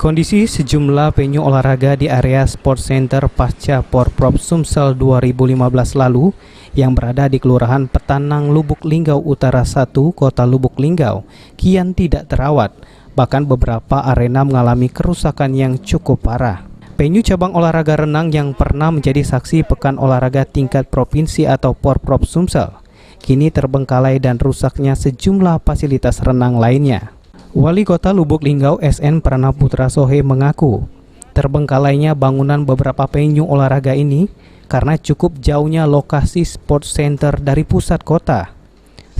Kondisi sejumlah venue olahraga di area Sport Center pasca Porprov Sumsel 2015 lalu yang berada di Kelurahan Petanang, Lubuk Linggau Utara 1, Kota Lubuk Linggau, kian tidak terawat. Bahkan beberapa arena mengalami kerusakan yang cukup parah. Venue cabang olahraga renang yang pernah menjadi saksi Pekan Olahraga Tingkat Provinsi atau Porprov Sumsel, kini terbengkalai dan rusaknya sejumlah fasilitas renang lainnya. Wali Kota Lubuk Linggau SN Pranaputra Sohe mengaku terbengkalainya bangunan beberapa venue olahraga ini karena cukup jauhnya lokasi sport center dari pusat kota,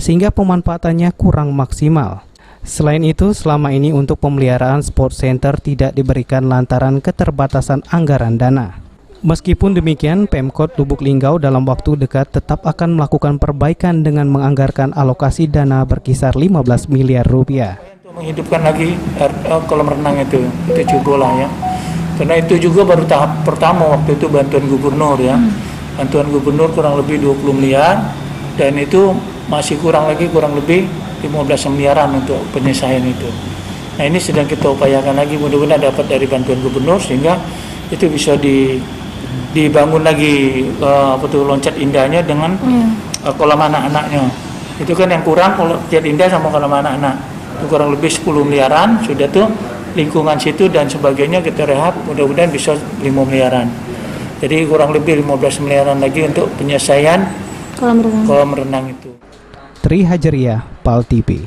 sehingga pemanfaatannya kurang maksimal. Selain itu, selama ini untuk pemeliharaan sport center tidak diberikan lantaran keterbatasan anggaran dana. Meskipun demikian, Pemkot Lubuk Linggau dalam waktu dekat tetap akan melakukan perbaikan dengan menganggarkan alokasi dana berkisar 15 miliar rupiah. Menghidupkan lagi kolam renang itu juga lah ya, karena itu juga baru tahap pertama waktu itu bantuan gubernur ya, bantuan gubernur kurang lebih 20 miliar dan itu masih kurang lebih 15 miliaran untuk penyelesaian itu. Nah ini sedang kita upayakan lagi, mudah-mudahan dapat dari bantuan gubernur sehingga itu bisa dibangun lagi loncat indahnya dengan kolam anak-anaknya. Itu kan yang kurang loncat indah sama kolam anak-anak. Kurang lebih 10 miliaran sudah tuh lingkungan situ dan sebagainya kita rehab, mudah-mudahan bisa 5 miliaran. Jadi kurang lebih 15 miliaran lagi untuk penyelesaian kolam renang itu. Tri Hajaria, PAL TV.